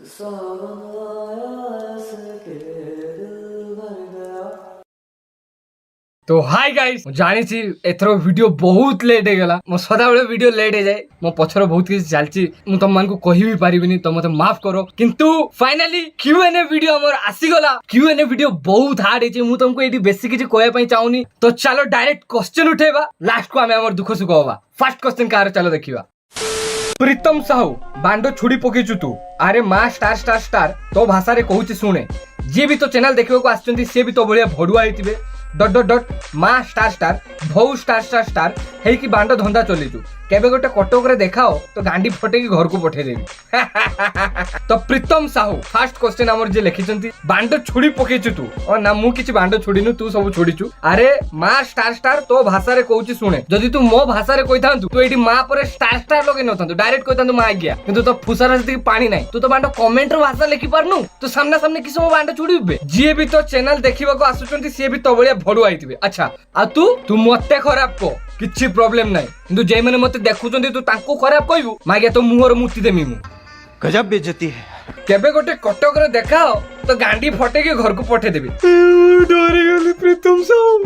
तो hi guys जानी एथर video बहुत लेट होगला मो सदा बेले वीडियो लेट हो जाए मो पछर बहुत किसी चलची मु तुम मान को कहि भी परिबिनी तो मते माफ करो किंतु फाइनली Q&A वीडियो हमर आसी गला Q&A वीडियो बहुत हार्ड है मु तुमको एटी बेसी किछि कहय पई चाहूनी तो चलो डायरेक्ट क्वेश्चन उठेबा लास्ट को हमें हमर दुख सुख होबा फर्स्ट क्वेश्चन कार चलो देखिबा प्रीतम साहू बांडो छुड़ी पकेचु तू अरे मां स्टार स्टार स्टार तो भाषा रे कहूची सुने जे भी तो चैनल देखिबा को आछंती से भी तो बढिया भडुआ हेतिबे डॉट डॉट डॉट मां स्टार स्टार भौ स्टार स्टार स्टार हे कि बांडो धंदा चलीचु केबे गोटे कटक रे देखाओ तो गांडी फटे की घर को पठे देबी तो प्रीतम साहू फर्स्ट क्वेश्चन हमर जे लिखिचंती बांडो छुड़ी पकेचु तू ओ ना मु किछि बांडो छुड़ीनु तू सब छुड़ीचु अरे मां स्टार स्टार तो भाषा रे कहूची सुने जदी तू मो भाषा रे कहिथांतु तो एठी मां पर स्टार स्टार लगे नथांतु डायरेक्ट कहिथांतु मां गया किंतु तो फुसारा जदी पानी नाही तू तो बांडो कमेंट रे भाषा लिखि परनु तो सामना सामने किस मो बांडो छुड़ीबे जे भी तो चैनल देखिबा को आसुचंती से भी तो बळिया भडु आइतिबे अच्छा आ तू मते खराब को किछि प्रॉब्लम नाही किंतु जे माने मते देखुचंती तू तांको खराब कहबू मागे तो मुहर मुति देमी मु गजब बेइज्जती है केबे गोटे कटक रे देखाओ तो गांडी फटे के घर को पठे देबी डरे गली प्रीतम साहू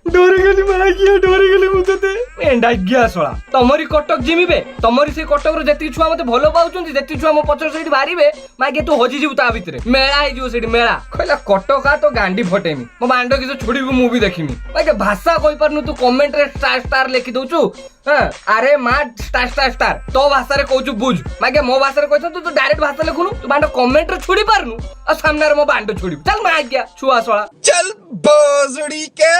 डरे गली मागिया डरे गली मुते एंडा गया सोळा तमरी कटक जिमिबे तमरी से कटक रे जति छुआ मते भलो पाउचंती जति छुआ मो पचर सहित बारीबे मागे तू हजी जीव ता भितरे मेळा हे जीव सेठी मेळा कहला कटका तो गांडी फटेमी मो बांडो किस छोड़ीबू मूवी देखिमी मागे भाषा कहि परनु तू कमेंट रे स्टार स्टार लिखि दउचु अरे मां स्टार स्टार स्टार तो भाषा रे कहूचु बुझ मागे मो भाषा रे कहत तू डायरेक्ट भाषा लिखुनु तू बांडो कमेंट रे छोड़ी पारनु आ सामने रे मो बांडो छोड़ी चल मां गया छुआ सोळा चल बोजड़ी के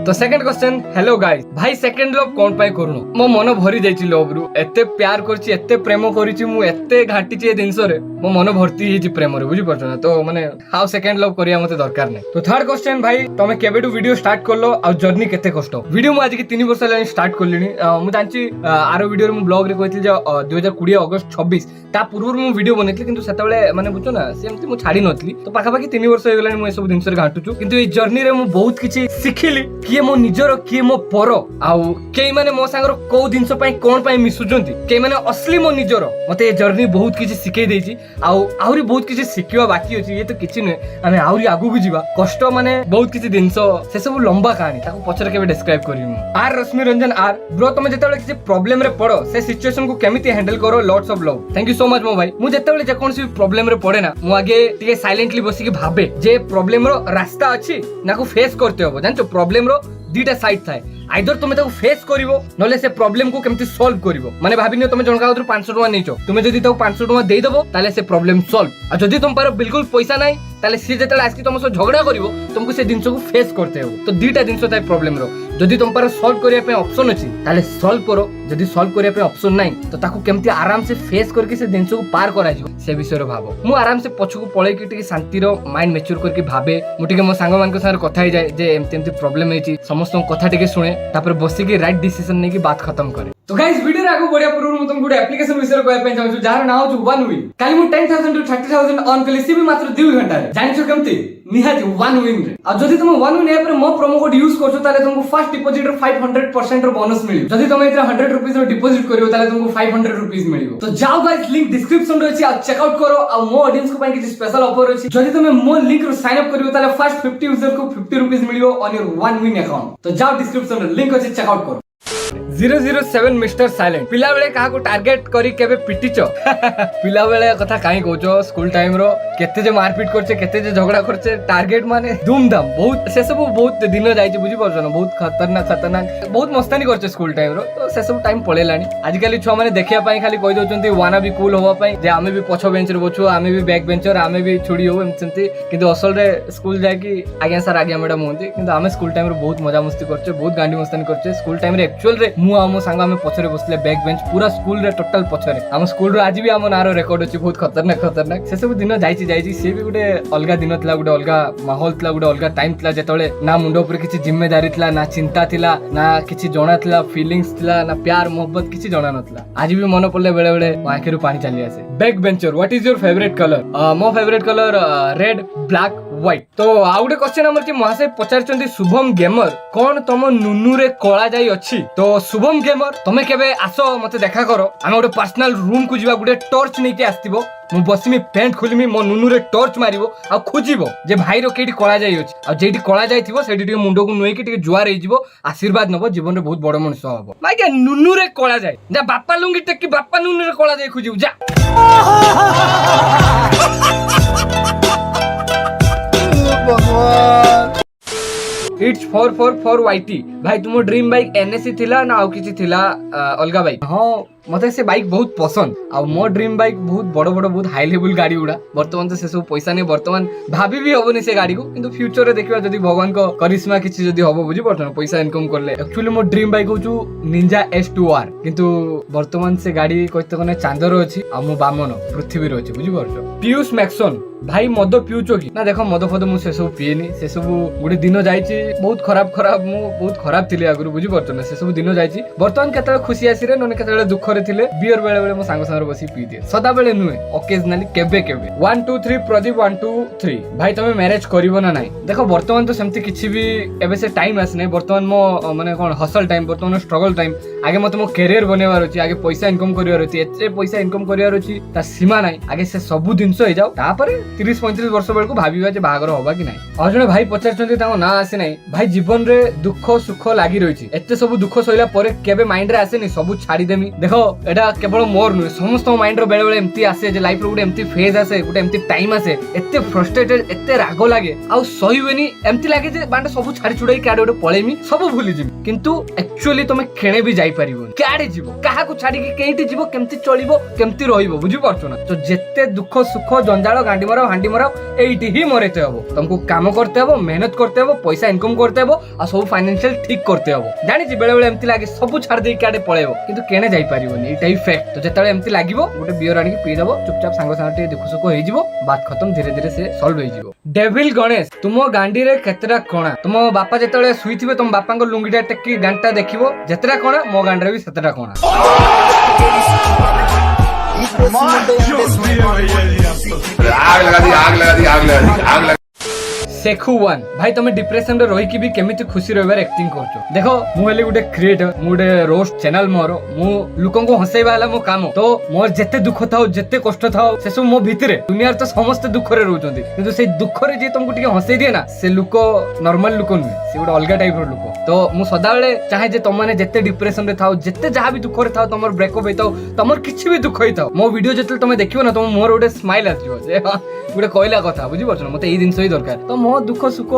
तो सेकंड क्वेश्चन हेलो गाइस भाई सेकंड लव कोन पाई करूनो मो मन भरी जाईची लव रु एते प्यार करची एते प्रेम करिची मु एते घाटीची ए दिनस रे मो मन भर्ती हेची प्रेम रे बुझी परछ ना तो माने हाउ सेकंड लव करिया मते दरकार नै तो थर्ड क्वेश्चन भाई तमे केबेडू वीडियो स्टार्ट करलो आ जर्नी केते कष्ट वीडियो मु आज की 3 वर्ष लाइन स्टार्ट करलिनी मु जानची आरो वीडियो मु ब्लॉग रे कहथिल जे 2020 अगस्त 26 ता पूर्व मु वीडियो बनैथि किंतु सेतबेले माने बुझो ना सेमति मु छाडी नथली तो पाखा पाखी 3 वर्ष हो गेलानी मु ए सब दिनस रे घाटुचु किंतु ए जर्नी रे मु बहुत किछि सिखिली किए मो निजरो किए मो पर आउ केई माने मो संगर को दिनस पई कोन पई मिसुजंती केई माने असली मो निजरो मते ए जर्नी बहुत किछि सिखै देछि आउ आउरी बहुत किछि सिखिवा बाकी अछि ये तो किछि नै आमे आउरी आगु को जीवा कष्ट माने बहुत किछि दिनस से सब लंबा कहानी ताको पछरे केबे डिस्क्राइब करिमु आर रश्मि रंजन आर ब्रो तमे जेतेबेले किछि प्रॉब्लम रे पड़ो से सिचुएशन को केमिति हैंडल करो lots of love thank you so much मो भाई मु जेतेबेले जे कोनसी प्रॉब्लम रे पड़े ना मु आगे टिके साइलेंटली बसी के भाबे जे प्रॉब्लम रो रास्ता अछि नाको फेस करते हो जानचो प्रॉब्लम रो दीटा साइड थाए आइदर तुम ताको फेस करिवो नले से प्रॉब्लम को केमति सॉल्व करिवो माने भाबिनियो तुम जनका उधर 500 टका नेचो तुम जदी ताको 500 टका देई दबो ताले से प्रॉब्लम सॉल्व आ जदी तुम पर बिल्कुल पैसा नाही ताले सी जेतले आस्की तुम से झगड़ा करिवो तुमको से दिनसो को फेस करते हो तो दीटा दिनसो थाए प्रॉब्लम रो जदी तुम पर सॉल्व करिया पे ऑप्शन अछि ताले सॉल्व करो जदी सॉल्व करिया पे ऑप्शन नाही तो ताको केमति आराम से फेस करके से दिनसो को पार करा जिवो से विषय रो भाबो मु आराम से पछको पळे कि टिके शांति रो माइंड मैच्योर करके भाबे मु टिके मो संग मान को साथ कथा ही जाय जे एमति प्रॉब्लम हेची समस्त कथा टिके सुने तापर बसी के राइट डिसीजन ने की बात खत्म करे तो गाइस वीडियो रे आगु बढ़िया पूर्व मु तुम गुड एप्लीकेशन विषय कहय पे चाहू जार नाम छु वन विन काली मु 10000 टू 30000 ऑन कली सी भी मात्र 2 घंटा रे जानि छु केमति निहाज वन विन रे आ जदी तुम वन विन ऐप रे मो प्रोमो कोड यूज करछो ताले तुमको फर्स्ट डिपॉजिट रे 500% रो बोनस मिलियो जदी तुम इतरा 100 रुपीस रो डिपॉजिट करियो ताले तुमको 500 रुपीस मिलियो तो जाओ गाइस लिंक डिस्क्रिप्शन रे अछि आ चेक आउट करो आ मो ऑडियंस को पई कि स्पेशल ऑफर अछि जदी तुम मो लिंक रो साइन अप करियो ताले फर्स्ट 50 यूजर को 50 रुपीस मिलियो on your one win account तो जाओ डिस्क्रिप्शन रे लिंक अछि चेक आउट करो 007 मिस्टर साइलेंट पिला बेले काहा को टारगेट करी केबे पिटिचो पिला बेले कथा काई कहचो स्कूल टाइम रो केते जे मारपीट करछे केते जे झगड़ा करछे टारगेट माने धूमधाम बहुत से सब बहुत दिन जाईची बुझी परछो ना बहुत खतरनाक बहुत मस्तानी करछे स्कूल टाइम रो तो से सब टाइम पळेलानी आज काली छुआ माने देखिया पई खाली कहि दोचंती वाना भी कूल होवा पई जे आमे भी पछो बेंच रे बछु आमे भी बैक बेंचर आमे भी छुड़ी हो एमसेंती किंतु असल रे स्कूल जाय कि आज्ञा सर आज्ञा मैडम होंती किंतु आमे स्कूल टाइम रे बहुत मजा मस्ती करछे बहुत गांडी मस्तानी करछे स्कूल टाइम रे एक्चुअल रे मु आमो संग आमे पछरे बसले बैक बेंच पूरा स्कूल रे टोटल पछरे हम स्कूल रो आज भी हम नारो रिकॉर्ड अछि बहुत खतरनाक से सब दिन जाईची से भी गुटे अलगा दिन थला गुटे अलगा माहौल थला गुटे अलगा टाइम थला जेतले ना मुंडो ऊपर किछि जिम्मेदारी थला ना चिंता थिला ना किछि जणा थला फीलिंग्स थला ना प्यार मोहब्बत किछि जणा नथला आज भी मन पड़ले बेले बेले आंखेरु पानी चली आसे back bencher what is your favourite colour मो favourite colour red black white तो आ गुटे क्वेश्चन हमर कि महाशय पचारचंती शुभम गेमर कोन तम नुनु रे कळा जाई अछि तो शुभम गेमर तमे केबे आसो मते देखा करो आमे गोटे पर्सनल रूम को जीवा गोटे टॉर्च नहीं के आस्तिबो मु बसमी पेंट खोलिमी मो नुनु रे टॉर्च मारिबो आ खोजिबो जे भाई रो केडी कळा जाई अछि आ जेडी कळा जाई थिबो सेडी टिके मुंडो को नुई के टिके जुआर हेई जिवो आशीर्वाद नबो जीवन रे बहुत बड़ मनुष्य हबो भाई के नुनु रे कळा जाई जा बापा लुंगी टेकी बापा नुनु रे कळा जाई खोजिबो जा इट्स फॉर वाईटी भाई तुम ड्रीम बाइक एनएससी थिला ना आउ किछि थिला अलगा बाइक हां मते से बाइक बहुत पसंद आ मो ड्रीम बाइक बहुत बड़ बड़ बहुत हाई लेवल गाड़ी उडा वर्तमान तो से सब पैसा नै वर्तमान भाबी भी होबनी से गाड़ी को किंतु फ्यूचर रे देखिबा जदी भगवान को करिश्मा किछि जदी होबो बुझी पड़छन पैसा इनकम करले एक्चुअली मो ड्रीम बाइक होचु निंजा S2R किंतु वर्तमान से गाड़ी कइते कोने चांदर अछि आ मो बामन पृथ्वी रो अछि बुझी पड़छ पीयूष मैक्सन भाई मद पिउचो कि ना देखो मद फद मु से सब पिएनी से सब गुडे दिन जाईची बहुत खराब मु बहुत खराब थिले आगुरु बुझी पड़छ ना से सब दिन जाईची वर्तमान केते खुशी आसी रे नने केते दुख रे थिले बियर बेले बेले मो सांग संग बसी पी दिए सदा बेले नुए ओकेजनली केबे केबे 1 2 3 प्रदीप 1 2 3 भाई तमे मैरिज करिवो ना नाही देखो वर्तमान तो सेमती किछि भी एबे से टाइम आस नै वर्तमान मो माने कोन हसल टाइम वर्तमान स्ट्रगल टाइम आगे मते मो करियर बनेवार अछि आगे पैसा इनकम करिवार अछि एते पैसा इनकम करिवार अछि ता सीमा नाही आगे से सब दिनस हो जाऊ तापरे 30 35 वर्ष बेल को भाबीबा जे बाहागर होबा कि नाही और जने भाई पचारचंती ता ना आसे नाही भाई जीवन रे दुख सुख लागि रहिछि एते सब दुख सइला परे केबे माइंड रे आसे नै सब छाडी देमी देखो एटा केवल मोर नुहे समस्त माइंड रो बेले बेले एमती आसे जे लाइफ रो गुटे एमती फेज आसे गुटे एमती टाइम आसे एते फ्रस्ट्रेटेड एते राग लागे आ सहीवेनी एमती लागे जे बांडे सब छाडी छुडाई काडे गुटे पळेमी सब भूली जिमी किंतु एक्चुअली तमे खेणे भी जाई परिबो काडे जीवो काहा को छाडी के केइटी जीवो केमती चलिबो केमती रहिबो बुझी परछो ना तो जेते दुख सुख जंजाळ गांडी मारो हांडी मारो एइटी ही मरेते हबो तुमको काम करते हबो मेहनत करते हबो पैसा इनकम करते हबो आ सब फाइनेंशियल ठीक करते हबो जानि जी बेले बेले एमती लागे सब छाड देई काडे पळेबो किंतु केणे जाई परिबोनी एटा ही फैक्ट तो जेतले एमती लागिवो गोटे बियर आनी पी देबो चुपचाप सांग सांगटे दुख सुख होई जिवो बात खत्म धीरे धीरे से सॉल्व होई जिवो डेविल गणेश तुमो गांडी रे केतरा कोणा तुमो बापा जेतले सुईथिबे तुम बापांको लुंगीटा टेकी गांटा देखिवो जेतरा कोणा मो गांड रे भी सेतरा कोणा आग लगा दी सेखु वन भाई तुम डिप्रेशन रे रही की भी केमिति खुशी रहबार एक्टिंग करछो देखो मु हेले गुटे क्रिएटर मु गुटे रोस्ट चैनल मोर मु लोकन को हंसेबा वाला मो काम तो मोर जत्ते दुख थाओ जत्ते कष्ट थाओ से सब मो भितरे दुनिया तो समस्त दुख रे रहउचंदी किंतु से दुख रे जे तुमको टिके हंसे दिए ना से लोक नॉर्मल लोक नुहे से गुटे अलगा टाइप रो लोक तो मु सदा बेले चाहे जे तुम माने जत्ते डिप्रेशन रे थाओ जत्ते जहां भी दुख रे थाओ तमर ब्रेकअप होइताओ तमर किछि भी दुख होइताओ मो वीडियो जत्ते तुम देखियो ना तुम मोर गुटे स्माइल आजियो जे गुटे कहला कथा बुझी परछन मते एई दिनस ही दरकार तो मो दुख सुख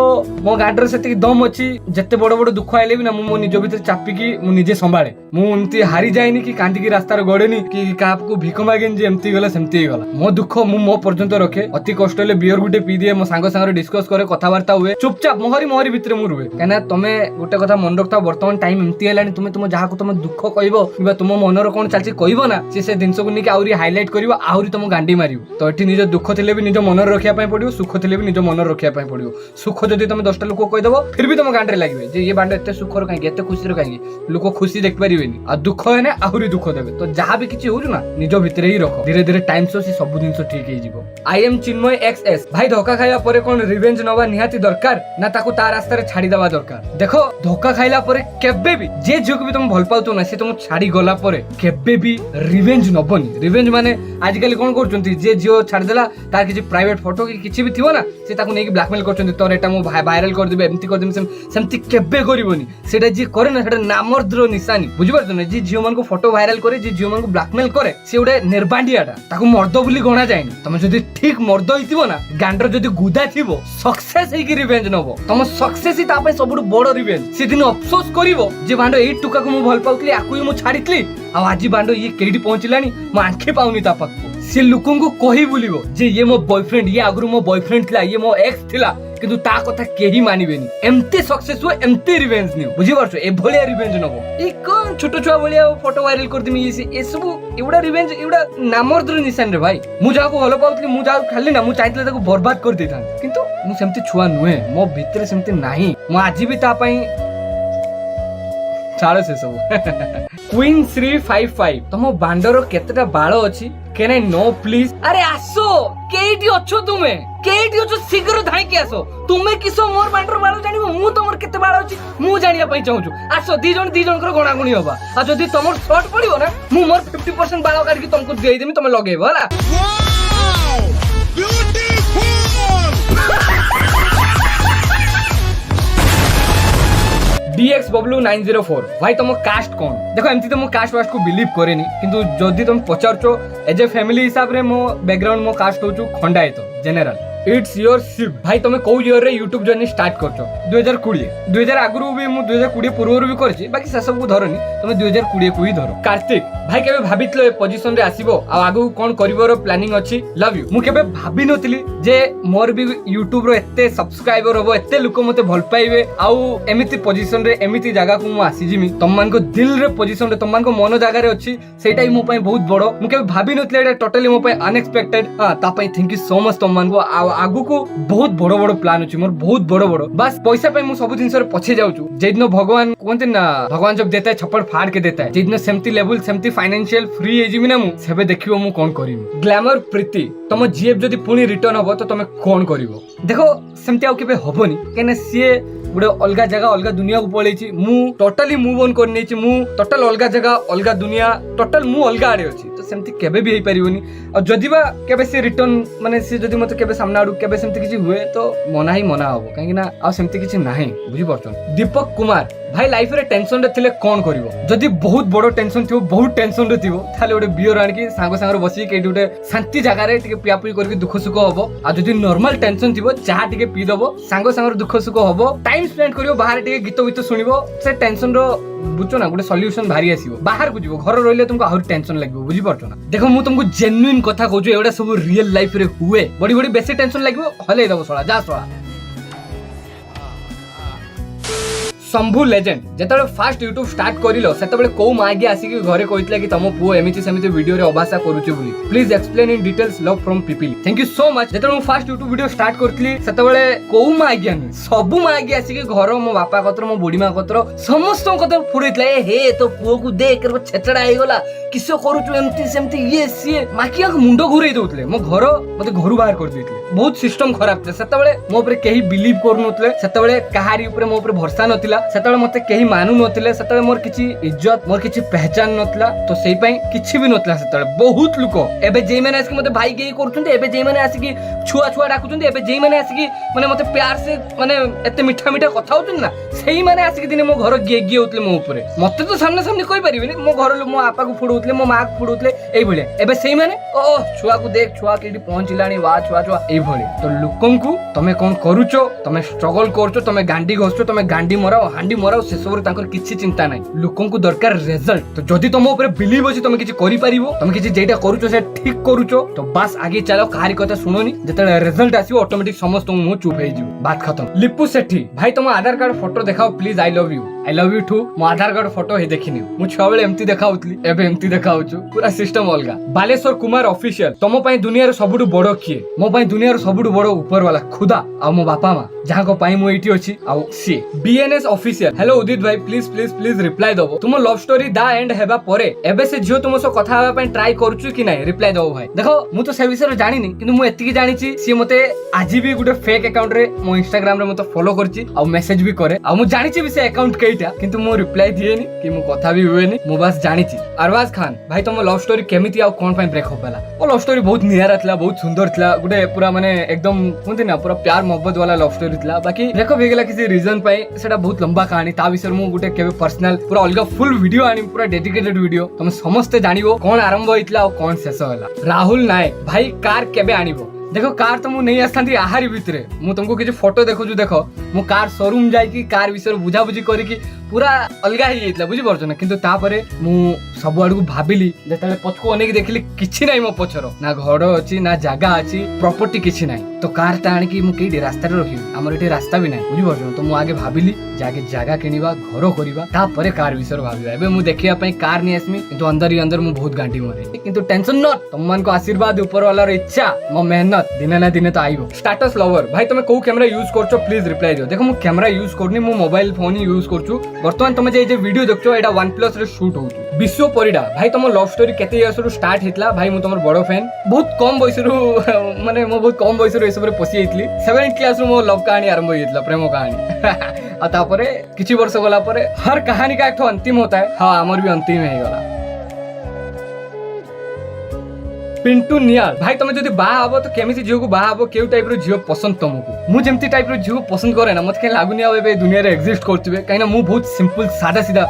मो गाडर सेति दम अछि जत्ते बड़ बड़ दुख आइले भी ना मो निज भीतर चापी की मु निजे संभाळे मु एमती हारी जायनी कि कांदी की रास्ता रे गडेनी कि काप को भिख मागेन जे एमती गला सेमती गला मो दुख मु मो पर्यंत रखे अति कष्ट ले बियर गुटे पी दिए मो सांग सांग डिस्कस करे कथा वार्ता हुए चुपचाप मोहरी भितर मु रुवे कना तमे गुटे कथा मन रखता वर्तमान टाइम एमती हेलानी तुम जहा को तुम दुख कहइबो किबा तुम मन रो कोन चालची कहइबो ना से दिनस को निके आउरी हाइलाइट करिवो आउरी तुम गांडी मारिवो तो एठी निज दुख थिले भी निज मन रखिया पय पडियो सुख थिले भी निज मन रखिया पय पडियो सुख जदि तुम 10टा लोक कहि देबो फिर भी तुम गांडरे लागबे जे ये बांड एते सुखर काई एते खुशी रो काई लोक खुशी देख परिबेनी आ दुख हेने आहुरी दुख देबे तो जहा भी किछि होउ ना निज भितरे ही रखो धीरे धीरे टाइम सो सी सब दिन ठीक हे जिवो आई एम चिन्मय एक्सएस भाई धोखा खाइला परे कोन रिवेंज नवा निहाती दरकार ना ताको ता रास्ता रे छाडी देबा दरकार देखो धोखा खाइला परे केबे भी जे झियो भी तुम भल पाउतो ना से तुम छाडी गला परे केबे भी रिवेंज नबनी रिवेंज माने आजकल कोन करचंती जे झियो छाडी देला तार किछि प्राइवेट फोटो कि किछि भी थिवो ना से ताको नेकी ब्लैकमेल करचंती तोर एटा मो वायरल कर देबे एमती कर देबे सेमती केबे करिवोनी सेटा जे करे ना सेटा नामर्द्र निशानी बुझि परछ ना जे झियो मन को फोटो वायरल करे जे झियो मन को ब्लैकमेल करे से उडे निर्बांडियाटा ताको मर्द बोली गणा जायनी तमे जदी ठीक मर्द होइतिबो ना गांडर जदी गुदा थिबो सक्सेस हेकी रिवेंज नबो तम सक्सेस ही ता पय सबुड बड़ रिवेंज से दिन अफसोस करिवो जे बांडो एई टुका को मु भल पाउतली आकु मु छाडितली आ आजि बांडो ये केडी पहुंचलानी मु आंखे पाउनी ता पाखो से लोकन को कहि बुलिबो जे ये मो बॉयफ्रेंड ये आगरु मो बॉयफ्रेंड थिला ये मो एक्स थिला किंतु ता कथा केही मानिबेनी एमते सक्सेस हो एमते रिवेंज नियो बुझि परछो ए भलिया रिवेंज नबो ए कोन छोटो छुआ भलिया फोटो वायरल कर दिमी ए सब एवडा रिवेंज एवडा नामर्द्र निशान रे भाई मु जाको हलो पाउतली मु जा खाली ना मु चाहतले ताको बर्बाद कर देथान किंतु मु सेमते छुआ नुहे मो भितरे सेमते नाही मु आजि भी ता पई ଛାଡ଼ ସେ ସବୁ। କ୍ୱିନ୍ ଶ୍ରୀ 55 ତମ ବାଣ୍ଡର କେତେଟା ବାଳ ଅଛି? Can I know please? अरे आसो केइटी अछो तुमे केइटी अछो शीघ्र धाइकी आसो तुमे किसो मोर बांडर बाळ जानिबो मु तमर केते बाळ अछि मु जानिया पई चाहूछु आसो दी जण कर गणागुणी होबा आ जदी तमर शॉर्ट पडिबो ना मु मोर 50% बाळ काढी तुमको देई देमी तमे लगेबो हला। DX Boblu 904 भाई तुम कास्ट कौन? देखो एमती तो मो कास्ट वास्ट को बिलीव करेनी किंतु जदी तुम पचारचो एज ए फैमिली हिसाब रे मो बैकग्राउंड मो कास्ट होचु Khandayat general. It's your ship भाई तुम कौ ईयर रे यूट्यूब जर्नी स्टार्ट करछो? 2020 आगु भी मु 2020 पूर्व भी करछि बाकी से सब को धरनी तुम 2020 को ही धरो। कार्तिक भाई केबे भाबितलो ए पोजीशन रे आसीबो आ आगु कोन करिवोर प्लानिंग अछि? Love you. मु केबे भाबी नथिली जे मोर भी यूट्यूब रो एते सब्सक्राइबर होबो एते लोक मते भल पाइबे आ एमिति पोजीशन रे एमिति जगह को मु आसी जिमी तम मान को दिल रे पोजीशन रे तम मान को मन जगह रे अछि सेटा ही मो पई बहुत बड़ो। मु केबे भाबी नथिले एटा टोटली मो पई अनएक्सपेक्टेड। हां ता पई थैंक यू सो मच तम मान को आगु को बहुत बड़ बड़ प्लान अछि मोर बहुत बड़ बड़ बस पैसा पे मु सब दिन से पछे जाउछु जेदिन भगवान कोनते ना भगवान जब देता है छप्पड़ फाड़ के देता है जेदिन सेमती लेवल सेमती फाइनेंशियल फ्री एजिमी ना मु सेबे देखिबो मु कोन करिवो। ग्लैमर प्रीति तम जीएफ जदी पुनी रिटर्न हबो तो तमे कोन करिवो? देखो सेमती आ केबे हबोनी केने सीए गुडे अलगा जगह अलगा दुनिया को पळेछि मु टोटली मूव ऑन करने छि मु टोटल अलगा जगह अलगा दुनिया टोटल मु अलगा आडे अछि तो सेमती केबे भी हेई परिबोनी। और जदिबा केबे से रिटर्न माने से जदी मते केबे सामना आडू केबे सेमती किछि हुए तो मना ही मना हबो काहे ना आ सेमती किछि नाही बुझी परछन। दीपक कुमार भाई लाइफ रे टेंशन रे थिले कोन करिवो? जदी बहुत बड़ो टेंशन थिबो बहुत टेंशन रे थिबो थाले ओडे बियर आन की सांग सांग रे बसी केडी ओडे शांति जगह रे टिके पिया पुई करके दुख सुख हबो आ जदी नॉर्मल टेंशन थिबो चाहा टिके पी दबो सांग सांग रे दुख सुख हबो टाइम स्पेंड करिवो बाहर टिके गीत गीत सुनिबो से टेंशन रो बुझो ना गोटे सॉल्यूशन भारी आसीबो बाहर को जीवो घर रहले तुमको आहुर टेंशन लागबो बुझी परछो ना। देखो मु तुमको जेन्युइन कथा कहजो एवडा सब रियल लाइफ रे हुए बड़ी बड़ी बेसी टेंशन लागबो हले दबो सोळा जा सोळा। शंभू लेजेंड जेतबे फास्ट यूट्यूब स्टार्ट करिलो सेतबे को मागे आसी कि घरे कहितला कि तम पुओ एमिति सेमिति वीडियो रे अभाषा करूची बोली please explain in details love from people. Thank you so much. जेतबे मु फास्ट यूट्यूब वीडियो स्टार्ट करतली सेतबे को मागे आनी सब मागे आसी कि घर मो बापा कतर मो बुढी मा कतर समस्त कतर फुरैतला ए हे तो पुओ को देख कर छेचड़ा आइ गला किसो करूचु एमिति सेमिति ये सी माकिया मुंडो घुरै दउतले मो घर मते घरु बाहर कर दितले बहुत सिस्टम खराब थे सेतबे मो ऊपर केही बिलीव करनुतले सेतबे कहारी ऊपर मो ऊपर भरोसा नथिला सेतबे मते केही मानु नथिले सेतबे मोर किछि इज्जत मोर किछि पहचान नथिला तो सेई पई किछि भी नथिला सेतबे बहुत लोक एबे जेई माने आसी मते भाई गेई करछुंते एबे जेई माने आसी कि छुआ छुआ डाकुचुंते एबे जेई माने आसी कि माने मते प्यार से माने एते मिठा मिठा कथा होतुन ना सेई माने आसी कि दिने मो घर गे गे होतले मो ऊपर मते तो सामने सामने कोइ परिबिनी मो घर मो आपा को फुडउतले मो मां को फुडउतले एई भले एबे सेई माने ओ छुआ को देख छुआ केडी पहुंचिलानी वा छुआ छुआ एई भले तो लोकंकु तमे कोन करूचो तमे स्ट्रगल करचो तमे गांडी घोसचो तमे गांडी मराओ हांडी मराओ से सब तांकर किछि चिंता नाही लोकंकु दरकार रिजल्ट तो जदी तुम ऊपर बिलीव अछि तमे किछि करि परिबो तमे किछि जेटा करूचो से ठीक करूचो तो बस आगे चलो कहारी कथा सुनोनी जेते रिजल्ट आसीबो ऑटोमेटिक समस्त मु चुप हे जिवो बात खत्म। लिपु सेठी भाई तुम आधार कार्ड फोटो देखाओ please I love you too मो आधार कार्ड फोटो हे देखिनी मु छुआ बेले एम्ति देखाउतली एबे एम्ति देखाउछु पूरा सिस्टम अलगा। बालेश्वर कुमार ऑफिशियल तुम पई दुनिया रो सबुडु बडो किए मो पई दुनिया रो सबुडु बडो ऊपर वाला खुदा आ मो बापा मा जहां को पई मु एठी अछि आ सी बीएनएस ऑफिशियल हेलो उदित भाई प्लीज प्लीज प्लीज रिप्लाई दबो तुम लव स्टोरी दा एंड हेबा परे एबे से जियो तुम सो कथा हेबा पई ट्राई करूछु कि नाही रिप्लाई दबो भाई। देखो मु तो से विषय जानिनी किंतु मु एतिकी जानिछि सी मते आजि भी गुटे फेक अकाउंट रे मो इंस्टाग्राम रे मते फॉलो करछि आ मेसेज भी करे आ मु जानिछि भी से अकाउंट केइटा किंतु मु रिप्लाई दिएनी कि मु कथा भी हुएनी मु बस जानिछि। अरबाज खान भाई तुम लव स्टोरी केमिति आ कोन पई ब्रेक होपला ओ लव स्टोरी बहुत नियारा थला बहुत सुंदर थला गुटे पूरा माने एकदम कोनते ना पूरा प्यार मोहब्बत वाला लव स्टोरी थला बाकी ब्रेक हो गेला किसी रीजन पई सेटा बहुत लंबा कहानी ता विषय मु गुटे केबे पर्सनल पूरा अलगा फुल वीडियो आनी पूरा डेडिकेटेड वीडियो तुम समस्त जानिबो कोन आरंभ होइतला और कोन शेष होला। राहुल नायक भाई कार केबे आनिबो? देखो कार तो मु नहीं आस्थांती आहारी भितरे मु तुमको किछि फोटो देखुछु देखो मु कार शोरूम जाई कि कार विषय बुझा बुझी करी कि पूरा अलगा ही जाइतला बुझी परछ ना किंतु तापरे मु सब आडू भाबिली जेतले पछको अनेक देखिली किछि नाही मो पछरो ना घर अछि ना जागा अछि प्रॉपर्टी किछि नाही तो कार टा आनिकी मु केडी रास्ता रे रखिबी हमर एठी रास्ता भी नै बुझि परछन तो मु आगे भाबिली जाके जगह किनिबा घर करिबा ता परे कार विषय भाबिबा एबे मु देखिया पई कार नि आसमी किंतु अंदर ही अंदर मु बहुत गांडी मोरे किंतु टेंशन नॉट तुमन को आशीर्वाद ऊपर वाला रे इच्छा मो मेहनत दिने ना दिने तो आइबो स्टेटस लवर भाई तुम को कैमरा यूज करछो प्लीज रिप्लाई दियो देखो मु कैमरा यूज करनी मु मोबाइल फोन ही यूज करछु वर्तमान तुम जे वीडियो देखछो एटा OnePlus रे शूट होछु विश्व परिडा भाई तुम लव स्टोरी केते इयर्स रु स्टार्ट हितला भाई मु तमर बड़ो फैन बहुत कम बयस रु माने मो बहुत कम बयस रु ए सब रे पसी आइतली 7th क्लास रु मो लव कहानी आरंभ होइतला प्रेम कहानी आ तापरे किछि वर्ष गला परे हर कहानी का एक ठो अंतिम होता है हां हमर भी अंतिम हे गला पिंटू नियाल भाई तुम जदि बा हबो तो केमिति जियो को बा हबो केउ टाइप रो जियो पसंद तुमको मु जेमति टाइप रो जियो पसंद करे ना मते के लागुनी आ एबे दुनिया रे एग्जिस्ट करथिबे काइना मु बहुत सिंपल सादा सीधा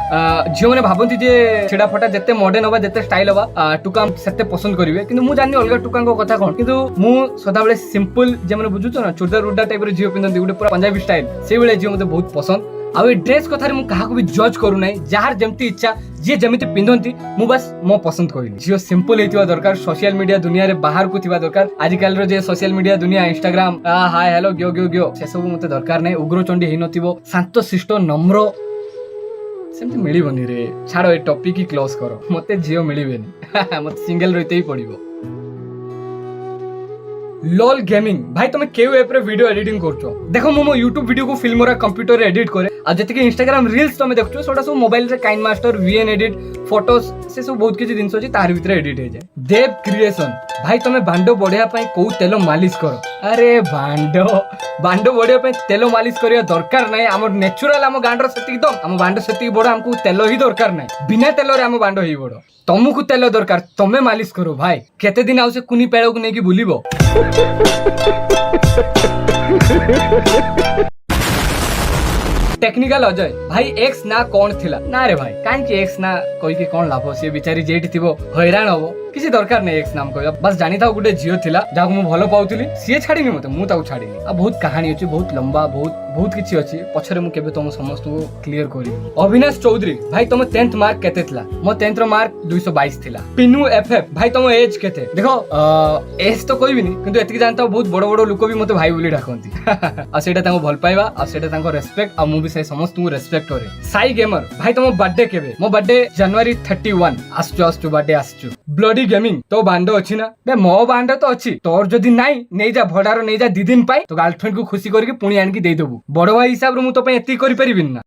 जियो माने भाबंती जे छेड़ा फटा जत्ते मॉडर्न होबा जत्ते स्टाइल होबा टुका सत्ते पसंद करिवे किंतु मु जानि अलगा टुका को कथा कोन किंतु मु सदा बेले सिंपल जे माने बुझुतो ना चुड़दार उड्डा टाइप रो जियो पिनदि गुटे पूरा पंजाबी स्टाइल से बेले जियो मते बहुत पसंद आ ए ड्रेस कथारे मु काहा को भी जज करू नै जार जेमति इच्छा जे जेमिति पिंधंती मु बस मो पसंद करिनी जियो सिंपल हेतिवा दरकार सोशल मीडिया दुनिया रे बाहर को थिबा दरकार आज काल रो जे सोशल मीडिया दुनिया इंस्टाग्राम हाय हेलो ग्यो ग्यो ग्यो से सब मते दरकार नै उग्र चंडी हे नथिबो शांत शिष्ट नम्र सेमति मिलिबनी रे छाड़ो ए टॉपिक की क्लोज करो मते जियो मिलिबेनी मते सिंगल रहिते ही पड़िबो LOL गेमिंग भाई तुम केउ ऐप रे वीडियो एडिटिंग करछो देखो मो YouTube वीडियो को फिल्म रा कंप्यूटर रे एडिट करे आ जति के Instagram रील्स तुम देखछो सोडा सब मोबाइल रे KineMaster VN edit photos से सब बहुत किछि दिनसो छि तार भीतर एडिट हे जाय देव क्रिएशन भाई तुम बांडो बढ़िया पई को तेल मालिश करो अरे बांडो बढ़िया पई तेल मालिश करिया दरकार नै हमर नेचुरल हम गांडर सेति दम हम बांडो सेति बड़ हमको तेल ही दरकार नै बिना तेल रे हम बांडो ही बड़ तुमको तेल दरकार तमे मालिश करो भाई केते दिन आउ से कुनी पेड़ो को नै कि भूलिबो टेक्निकल अजय भाई एक्स ना कौन थिला ना रे भाई काहे कि एक्स ना कोई के कोन लाभ से बेचारी जेठी थिबो हैरान होबो किसी दरकार नै एक्स नाम कहबा बस जानि थाउ गुटे जियो थिला जाको मु भलो पाउतिली सिए छाडिनी मते मु ताउ छाडिनी आ बहुत कहानी अछि बहुत लंबा बहुत किछि अछि पछरे मु केबे तुम समस्त को क्लियर करी अविनाश चौधरी भाई तुम 10th मार्क केते थिला मो 10th रो मार्क 222 थिला पिनु एफएफ भाई तुम एज केते देखो एज तो कोई भी नहीं किंतु एतिक जानता बहुत बड़ लोक भी मते भाई बोली डाकंती आ सेटा ताको भल पाइबा आ सेटा ताको रेस्पेक्ट आ मु भी से समस्त को रेस्पेक्ट करे साई गेमर भाई तुम बर्थडे केबे मो बर्थडे जनवरी 31 आसचो बर्थडे आसचो ब्लडी गेमिंग तो बांडो अछि ना बे मो बांडो तो अछि तोर जदी नाही नै जा भडारो नै जा 2 दिन पाई तो गर्लफ्रेंड को खुशी करके पुणी आन के दे देबू बड़ भाई हिसाब रे मु तो पे एति करि परिबिन ना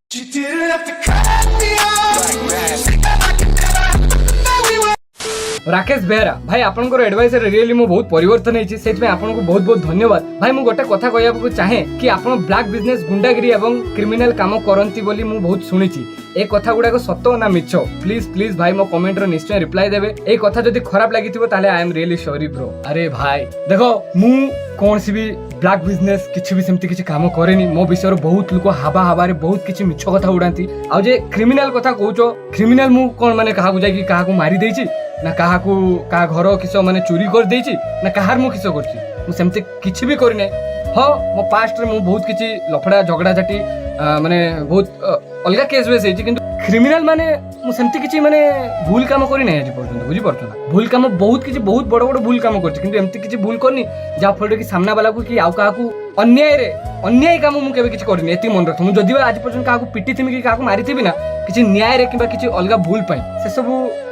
राकेश बेहरा भाई आपनकर एडवाइस रे रियली मु बहुत परिवर्तन हेछि सेट में आपन को बहुत बहुत धन्यवाद भाई मु गोटे कथा कहया को चाहे कि आपन ब्लैक बिजनेस गुंडागिरी एवं क्रिमिनल काम करंती बोली मु बहुत सुनिछि ए कथा गुडा को सत्य ना मिछ प्लीज भाई मो कमेंट रो निश्चय रिप्लाई देबे ए कथा जदी खराब लागिथिबो ताले I am really sorry bro अरे भाई देखो मु कौन सी भी ब्लैक बिजनेस किछि भी सेमती किछि काम करेनी मो विषय बहुत लोक हावा रे बहुत किछि मिछ कथा उडांती आ जे क्रिमिनल कथा कहूचो क्रिमिनल मु कोन माने कहा को जाय कि कहा को मारी देछि ना कहा घर किस माने चोरी कर देछि ना कहार मु किस करछि मु सेमते किछि भी करि नै हां मो पास्ट रे मु बहुत किछि लफड़ा झगड़ा झाटी माने बहुत अलगा केस बेस हेछि किंतु क्रिमिनल माने मु सेमते किछि माने भूल काम करि नै आज पर्यंत बुझि परछो ना भूल काम बहुत किछि बहुत बड़ भूल काम करछि किंतु एमते किछि भूल करनी जा फल कि सामना वाला को कि आउ कहा को अन्याय काम मु केबे किछि करनी एति मन रखु मु जदी आज पर्यंत कहा को पिटी थिमि कि कहा को मारी थिबि ना किछि न्याय रे किबा किछि अलगा भूल पाई से सब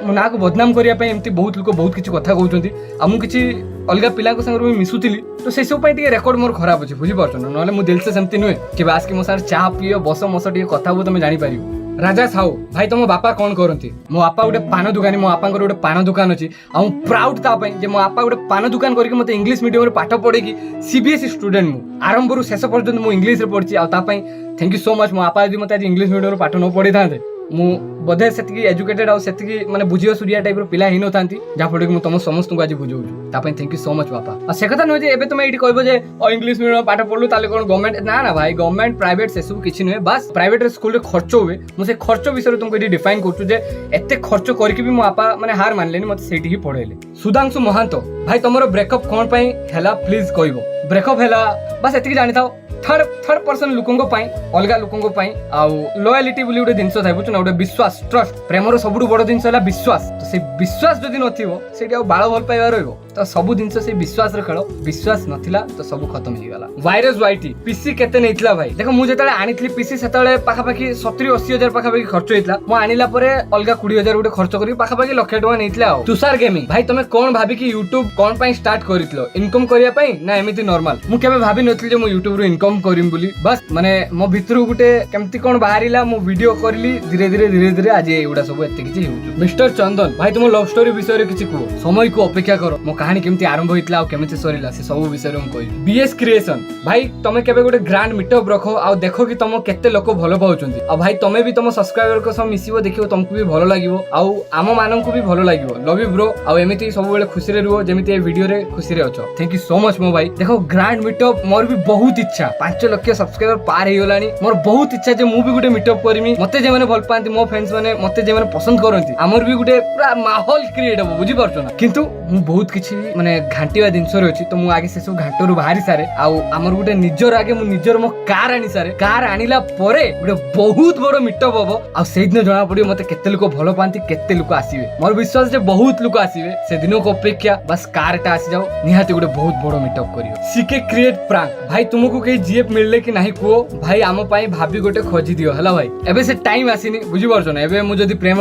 मु ना को बदनाम करिया पई एमती बहुत लोक बहुत किछि कथा कहउचंती आ मु किछि अलगा पिला को संग मिसुतिली तो से सब पई टिके रेकॉर्ड मोर खराब अछि बुझि परछन नले मु दिल से सेमती नुए कि बास कि मो सार चाह पियो बस मस टिके कथा बो तमे जानि पारियो राजा साहू भाई तुम बापा कौन करती मो बापा गोटे पान दुकानी मो बापा गोटे पान दुकान अच्छी आ प्राउड तापाई जे मो बापा गोटे पान दुकान करके मते इंग्लिश मीडियम रे पाठ पढ़ेकी सीबीएसई स्टूडेंट मु आरंभ रु शेष पर्यंत मु इंग्लिश रे पढ़ची आ तापाई थैंक यू सो मच मो बापा यदि मते आज इंग्लिश मीडियम रे पाठ न पढ़ी थाते मु बोधे सेतिकी एजुकेटेड आ सेतिकी माने बुझियो सुरिया टाइप रो पिला हिनो थांती जा फडे मु तम समस्त को आज बुझौ तापाई थैंक यू सो मच बापा आ से कथा न जे एबे तुम एठी कहबो जे इंग्लिश मीडियम पाठ पढलु ताले कोन गवर्नमेंट ना भाई गवर्नमेंट प्राइवेट से सब किछि नय बस प्राइवेट स्कूल रे खर्च होवे मु से खर्च विषय तुमको एठी डिफाइन करछु जे एते खर्च करके भी मो बापा माने हार मानलेनी मते सेठी ही पढेले सुधांशु महांतो भाई तमरो ब्रेकअप कोन पई हैला प्लीज कहबो ब्रेकअप हैला बस एतिकी जानि थाओ थर्ड पर्सन लोकंको पाई अलगा लोकंको पाई आउ लॉयल्टी बोली गोटे जिंस थाए बुझुना गोटे विश्वास ट्रस्ट प्रेमर सबुठु बड़ जिंस होला विश्वास तो से विश्वास जदि नथिबो सेठी आ बाळ भल पाइबा रहइबो तो सब जिंस से विश्वास रे खेल विश्वास नथिला तो सब खत्म हो गला वायरस वाईटी पीसी केते नैथिला भाई देखो मु जेतले आनिथली पीसी सेतले पाखा पाखी 70-80 हजार पाखा पाखी खर्च होइतला मु आनिला परे अलगा 20 हजार गोटे खर्च करी पाखा पाखी लाख टका नैथिला आ तुषार गेमिंग भाई तमे कोन भाबी कि YouTube कोन पई स्टार्ट करितलो इनकम करिया पई ना एमिति नॉर्मल मु केबे भाबी नथली जे मु YouTube रो इनकम करिम बोली बस माने मो भितरु गुटे केमति कोन बाहरिला मु वीडियो करली धीरे धीरे आज एउडा सब एते किछि होउ मिस्टर चंदन भाई तुम लव स्टोरी विषय रे किछि को समय को अपेक्षा करो मो कहानी केमति आरंभ होइतला आ केमति सरिला से सब विषय रे हम कहि बीएस क्रिएशन भाई तमे केबे गुटे ग्रैंड मीटअप रखो आ देखो कि तुम केते लोक भलो पाउचंती आ भाई तमे भी तुम सब्सक्राइबर को सब मिसिबो देखियो तुमको भी भलो लागिवो आ आम मानन को भी भलो लागिवो लव यू ब्रो आ एमिति सब बेले खुशी रे रुओ जेमिति ए वीडियो रे खुशी रे अछो थैंक यू सो मच मो भाई देखो ग्रैंड मीटअप मोर भी बहुत इच्छा 5 लाख सब्सक्राइबर पार हे गलानी मोर बहुत इच्छा जे मु भी गुटे मीटअप करमी मते जे माने भल पांती मो फ्रेंड्स माने मते जे माने पसंद करंती हमर भी गुटे पूरा माहौल क्रिएट हो बुझी परछो ना किंतु मु बहुत किछि माने घांटीवा दिनस रे अछि तो मु आगे से सब घांटोरु बाहरी सारे आ हमर गुटे निजर आगे मु निजर मो कार आनी सारे कार आनिला परे गुटे बहुत बड़ मीटअप होबो आ से दिन जणा पडियो मते केते लोक भलो पांती केते लोक आसीबे मोर विश्वास जे बहुत लोक आसीबे से दिनो को अपेक्षा बस कार टा आसी जाओ निहाती गुटे बहुत बड़ मीटअप करियो सीके क्रिएट प्रांक भाई तुमको के जीएफ मिलले कि नाही को भाई आम पाई भाभी गोटे खोजी दियो हला भाई एबे से टाइम आसीनी बुझी परछो ना एबे मु जदी प्रेम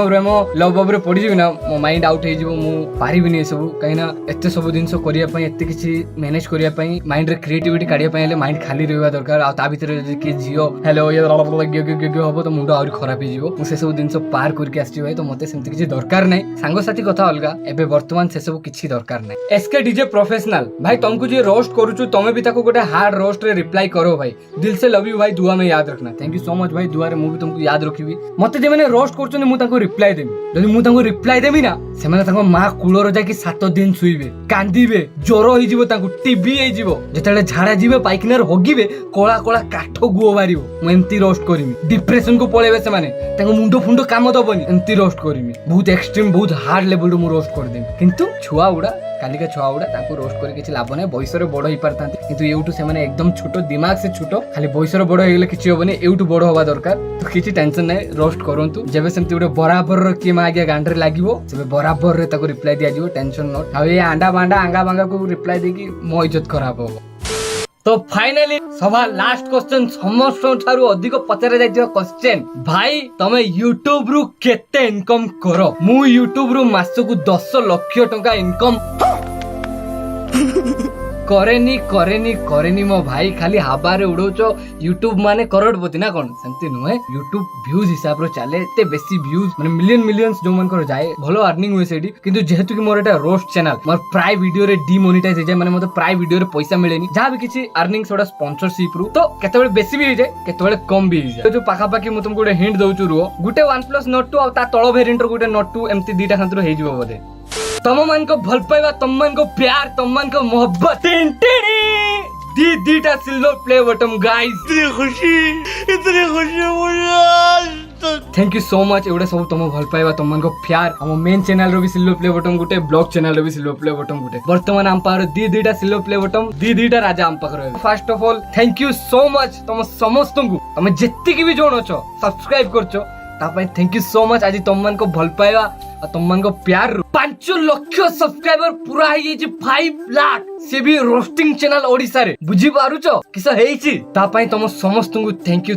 लव बब रे पड़ी जिवि ना मो माइंड आउट हे जिवो मु पारिबिनी ए सब कहिना एते सब दिनसो करिया पई एते किछि मैनेज करिया पई माइंड रे क्रिएटिविटी काढिया पई ले माइंड खाली रहबा दरकार आ ता भीतर जदी कि जियो हेलो ये गियो हबो तो मुंडो आउरी खराब हे जिवो मु से सब दिनसो पार करके आछि भाई तो मते सेमति किछि दरकार नै सांगो साथी कथा अलगा एबे वर्तमान से सब किछि दरकार नै एसके डीजे प्रोफेशनल भाई तुमको जे रोस्ट करूछु तमे भी ताको गोटे हार्ड रोस्ट रे रिप्लाई करो भाई दिल से लव यू भाई दुआ में याद रखना थैंक यू सो मच भाई दुआ रे मु भी तुमको याद रखिबी मते जे माने रोस्ट करछन मु ताको रिप्लाई देमी जदी मु ताको रिप्लाई देमी ना से माने ताको मा कुळर जा कि 7 दिन सुइबे कांदीबे जोरो हि जिवो ताको टीबी हे जिवो जेतले झाडा जिवे पाइकनार होगिबे कोळा कोळा काठो गुओ बारिबो मु एम्ति रोस्ट करिमी डिप्रेशन को पळेबे से माने ताको मुंडो फुंडो काम दबनी एम्ति रोस्ट करिमी बहुत एक्सट्रीम बहुत हार्ड लेवल मु रोस्ट कर देमी किंतु छुआ उडा कालिका छुआ उडा ताको रोस्ट करे किछि लाभ नै बयसरे बड़ होई परतांती किंतु एउटु से माने एकदम छोटो दिमाग से छोटो खाली बयसरे बड़ होई गेले किछि होबनी एउटु बड़ होबा दरकार तो किछि टेंशन नै रोस्ट करंतु जेबे सेमति उडे बराबर र के मागे गांडरे लागिवो सेबे बराबर रे ताको रिप्लाई दिया जिवो टेंशन नॉट आ ए आंडा बांडा आंगा बांगा को रिप्लाई देकी मो इज्जत खराब हो तो फाइनली सभा लास्ट क्वेश्चन समस्त ठारू अधिक पचारे जाइथियो क्वेश्चन भाई तमे YouTube रु केते इनकम करो मु YouTube रु मासकु 10 लाख टका इनकम करेनी मो भाई खाली हाबारे उड़ोचो YouTube माने करोड़पति ना कोन सेमति नुहे YouTube व्यूज हिसाब रो चाले एते बेसी व्यूज माने मिलियंस जो मन कर जाए भलो अर्निंग होय सेडी किंतु जेहेतु कि मोर एटा रोस्ट चैनल मोर प्राय वीडियो रे डीमोनेटाइज हे जाय माने मते प्राय वीडियो रे पैसा मिलेनी जहा भी किछि अर्निंग सोडा स्पॉन्सरशिप रु तो केतेबेले बेसी भी हे जाय केतेबेले कम भी हे जाय जो पाखा पाखी मु तुमको हिंट दउचु रुओ गुटे OnePlus Nord 2 आ ता तळो वेरिएंट रो गुटे Nord 2 एम्ति दीटा खातिर हे जिवो बोदे तम मन को भल पाइबा तम मन को प्यार तम मन को मोहब्बत दीटा सिल्वर प्ले बटन गाइस इतनी खुशी मुझे थैंक यू सो मच एवडे सब तम भल पाइबा तम मन को प्यार हम मेन चैनल रो भी सिल्वर प्ले बटन गुटे ब्लॉग चैनल रो भी सिल्वर प्ले बटन गुटे वर्तमान हम पार दीटा सिल्वर प्ले बटन दीटा राजा हम पाखर first of all thank you so much तम समस्त को तम जेत्ती की भी जोन अछो सब्सक्राइब करछो तापय थैंक यू सो मच आज तम मन को भल पाइबा आ तम मन को प्यार 5 लाख सब्सक्राइबर पूरा हे जे 5 लाख से भी रोस्टिंग चैनल ओडिसा रे बुझी पारुचो किस हेइची तापय तम समस्त को thank you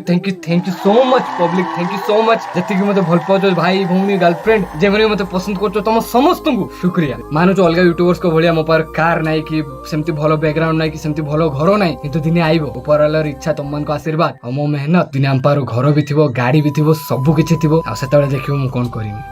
so much public thank you so much जति कि मते भल पाउचो भाई भौनी गर्लफ्रेंड जेमरे मते पसंद करचो तम समस्त को शुक्रिया मानुचो अलगा यूट्यूबर्स को भलिया मो पर कार नाही कि सेमति भलो बैकग्राउंड नाही कि सेमति भलो घर नाही किंतु दिने आइबो ऊपर वाला इच्छा तम मन को आशीर्वाद आ मो मेहनत दिने हम पारो घर भी थिबो गाड़ी भी थिबो सब किछि थिबो आ सेतबे देखियो मु कोन करिमी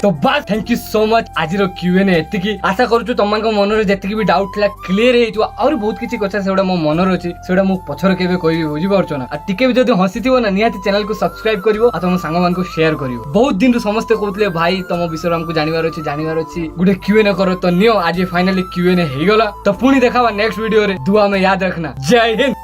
तो बस थैंक यू सो मच आज रो Q&A एतिकी आशा करूछु तमन को मन रे जति भी डाउट थला क्लियर हे जो और बहुत किछि कथा सेडा मो मन रे अछि सेडा मु पछर केबे कहबी बुझी परछो ना आ टिके भी जदी हसी थिबो ना निहाती चैनल को सब्सक्राइब करिवो आ तम संग मान को शेयर करिवो बहुत दिन रो समस्त कहउतले भाई तम विषय हमको जानिवार अछि गुडे Q&A करो तो नियो आज फाइनली Q&A हे गला तो पुनी देखावा नेक्स्ट वीडियो रे दुआ में याद रखना जय हिंद।